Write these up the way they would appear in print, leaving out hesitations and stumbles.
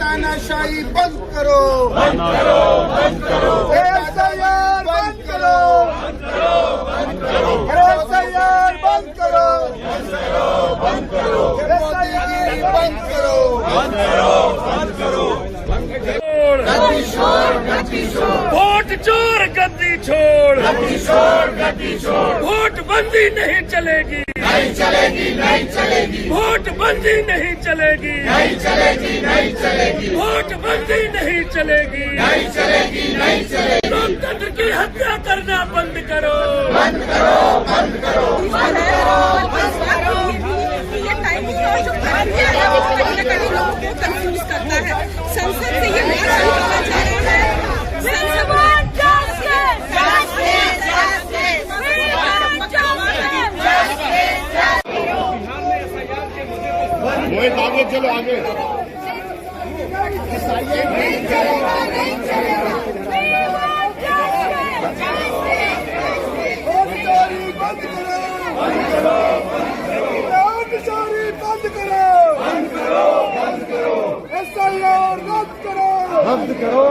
तानाशाही बंद करो, बंद करो, बंद करो, एसआईआर बंद करो, बंद करो, बंद करो, एसआईआर बंद करो, बंद करो, एसआईआर बंद करो, बंद करो, बंद करो। गद्दी छोड़, गद्दी छोड़, वोट चोर गद्दी छोड़, गद्दी छोड़, गद्दी छोड़, वोट बंदी नहीं चलेगी, नहीं चलेगी, नहीं चलेगी, वोट बंदी नहीं चलेगी, नहीं चलेगी, नहीं चलेगी, वोट बंदी नहीं चलेगी, नहीं चलेगी, नहीं चलेगी। लोकतंत्र की हत्या करना बंद करो, बंद करो, बंद करो, बंद करो, बंद करो। ये टाइमिंग और जो प्रक्रिया है वो कहीं न कहीं लोगों को कंफ्यूज करता है। संसद से ये मैसेज कहा जा रहा है, मोहित आगे चलो, आगे। कर्मचारी बंद करो, कर्मचारी बंद करो, बंद करो, एसआईआर रद्द करो, बंद करो,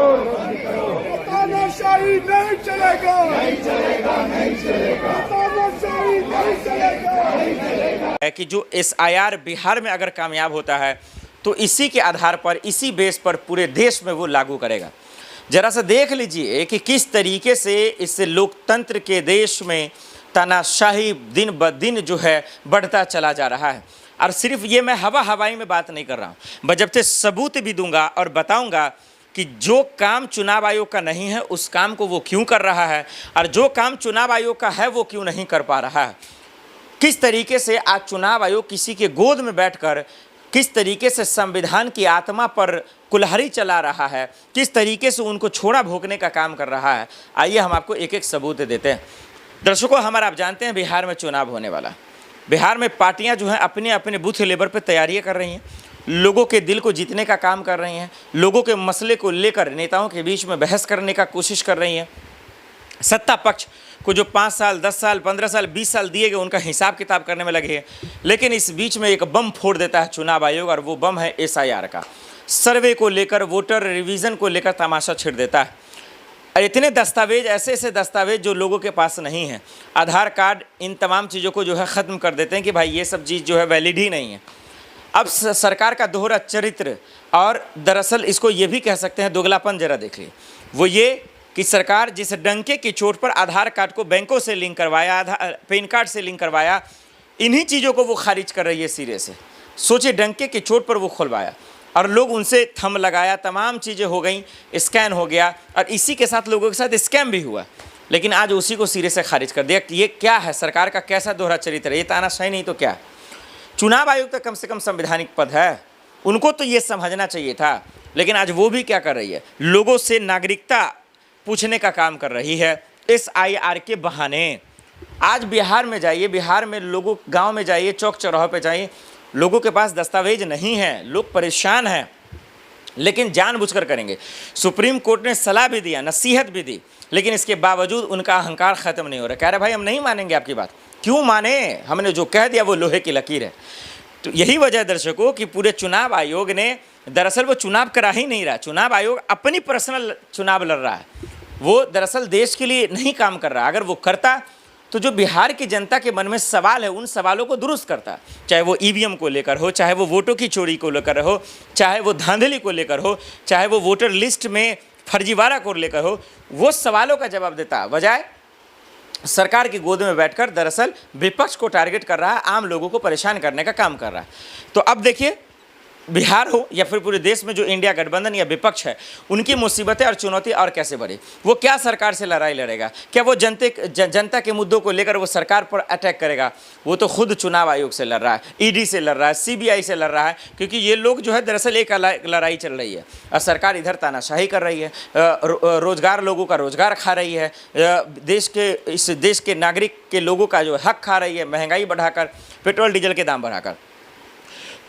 तानाशाही नहीं चलेगा, नहीं चलेगा, नहीं चलेगा, तानाशाही नहीं चलेगा। है कि जो एसआईआर बिहार में अगर कामयाब होता है तो इसी के आधार पर, इसी बेस पर पूरे देश में वो लागू करेगा। जरा सा देख लीजिए कि किस तरीके से इससे लोकतंत्र के देश में तानाशाही दिन ब दिन जो है बढ़ता चला जा रहा है। और सिर्फ ये मैं हवाई में बात नहीं कर रहा हूँ, बजब्ते सबूत भी दूंगा और बताऊंगा कि जो काम चुनाव आयोग का नहीं है उस काम को वो क्यों कर रहा है, और जो काम चुनाव आयोग का है वो क्यों नहीं कर पा रहा है। किस तरीके से आज चुनाव आयोग किसी के गोद में बैठकर किस तरीके से संविधान की आत्मा पर कुल्हाड़ी चला रहा है, किस तरीके से उनको छोड़ा भोंकने का काम कर रहा है। आइए हम आपको एक एक सबूत देते हैं। दर्शकों, हमारा आप जानते हैं बिहार में चुनाव होने वाला। बिहार में पार्टियां जो हैं अपने अपने बूथ लेवल पर तैयारियां कर रही हैं, लोगों के दिल को जीतने का काम कर रही हैं, लोगों के मसले को लेकर नेताओं के बीच में बहस करने का कोशिश कर रही हैं। सत्ता पक्ष को जो 5 साल, 10 साल, 15 साल, 20 साल दिए गए उनका हिसाब किताब करने में लगे हैं। लेकिन इस बीच में एक बम फोड़ देता है चुनाव आयोग, और वो बम है एसआईआर का। सर्वे को लेकर, वोटर रिवीजन को लेकर तमाशा छिड़ देता है। और इतने दस्तावेज, ऐसे दस्तावेज जो लोगों के पास नहीं है, आधार कार्ड, इन तमाम चीज़ों को जो है ख़त्म कर देते हैं कि भाई ये सब चीज़ जो है वैलिड ही नहीं है। अब सरकार का दोहरा चरित्र, और दरअसल इसको ये भी कह सकते हैं दोगलापन, जरा देखिए। वो ये कि सरकार जिस डंके की चोट पर आधार कार्ड को बैंकों से लिंक करवाया, पैन कार्ड से लिंक करवाया, इन्हीं चीज़ों को वो खारिज कर रही है सिरे से। सोचिए, डंके की चोट पर वो खुलवाया और लोग उनसे थंब लगाया, तमाम चीज़ें हो गई, स्कैन हो गया, और इसी के साथ लोगों के साथ स्कैम भी हुआ। लेकिन आज उसी को सिरे से खारिज कर दिया। ये क्या है? सरकार का कैसा दोहरा चरित्र है? ये तानाशाही नहीं तो क्या? चुनाव आयोग तो कम से कम संवैधानिक पद है, उनको तो ये समझना चाहिए था। लेकिन आज वो भी क्या कर रही है? लोगों से नागरिकता पूछने का काम कर रही है एसआईआर के बहाने। आज बिहार में जाइए, बिहार में लोगों, गांव में जाइए, चौक चौराहों पे जाइए, लोगों के पास दस्तावेज नहीं है, लोग परेशान हैं, लेकिन जानबूझकर करेंगे। सुप्रीम कोर्ट ने सलाह भी दिया, नसीहत भी दी, लेकिन इसके बावजूद उनका अहंकार ख़त्म नहीं हो रहा। कह रहे भाई हम नहीं मानेंगे आपकी बात। क्यों माने? हमने जो कह दिया वो लोहे की लकीर है। तो यही वजह है दर्शकों कि पूरे चुनाव आयोग ने, दरअसल वो चुनाव करा ही नहीं रहा। चुनाव आयोग अपनी पर्सनल चुनाव लड़ रहा है, वो दरअसल देश के लिए नहीं काम कर रहा। अगर वो करता तो जो बिहार की जनता के मन में सवाल है उन सवालों को दुरुस्त करता, चाहे वो ईवीएम को लेकर हो, चाहे वो वोटों की चोरी को लेकर हो, चाहे वो धांधली को लेकर हो, चाहे वो वोटर लिस्ट में फर्जीवाड़ा को लेकर हो, वो सवालों का जवाब देता। बजाय सरकार की गोद में बैठकर दरअसल विपक्ष को टारगेट कर रहा है, आम लोगों को परेशान करने का काम कर रहा है। तो अब देखिए, बिहार हो या फिर पूरे देश में जो इंडिया गठबंधन या विपक्ष है, उनकी मुसीबतें और चुनौती और कैसे बढ़ी। वो क्या सरकार से लड़ाई लड़ेगा? क्या वो जनता के मुद्दों को लेकर वो सरकार पर अटैक करेगा? वो तो खुद चुनाव आयोग से लड़ रहा है, ईडी से लड़ रहा है, सीबीआई से लड़ रहा है, क्योंकि ये लोग जो है दरअसल एक लड़ाई चल रही है और सरकार इधर तानाशाही कर रही है, रोजगार, लोगों का रोजगार खा रही है, इस देश के नागरिक के लोगों का जो हक खा रही है, महंगाई बढ़ाकर, पेट्रोल डीजल के दाम बढ़ाकर।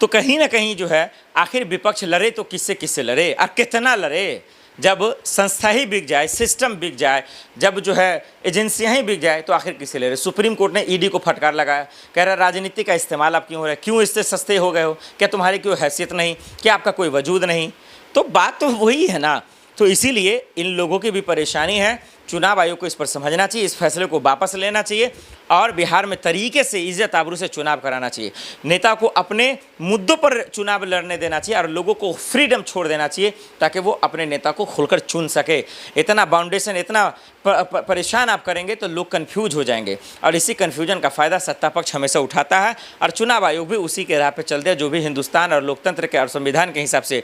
तो कहीं ना कहीं जो है आखिर विपक्ष लड़े तो किससे लड़े और कितना लड़े? जब संस्था ही बिक जाए, सिस्टम बिक जाए, जब जो है एजेंसियां ही बिक जाए, तो आखिर किससे लड़े? सुप्रीम कोर्ट ने ईडी को फटकार लगाया, कह रहा राजनीति का इस्तेमाल आप क्यों हो रहा है? क्यों इससे सस्ते हो गए हो? क्या तुम्हारी कोई हैसियत नहीं? क्या आपका कोई वजूद नहीं? तो बात तो वही है ना। तो इसीलिए इन लोगों की भी परेशानी है। चुनाव आयोग को इस पर समझना चाहिए, इस फैसले को वापस लेना चाहिए और बिहार में तरीके से इज्जत आबरू से चुनाव कराना चाहिए। नेता को अपने मुद्दों पर चुनाव लड़ने देना चाहिए और लोगों को फ्रीडम छोड़ देना चाहिए ताकि वो अपने नेता को खुलकर चुन सके। इतना बाउंडेशन, इतना परेशान आप करेंगे तो लोग कन्फ्यूज हो जाएंगे और इसी कन्फ्यूजन का फ़ायदा सत्ता पक्ष हमेशा उठाता है और चुनाव आयोग भी उसी के राह पर चलते हैं, जो भी हिंदुस्तान और लोकतंत्र के और संविधान के हिसाब से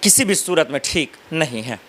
किसी भी सूरत में ठीक नहीं है।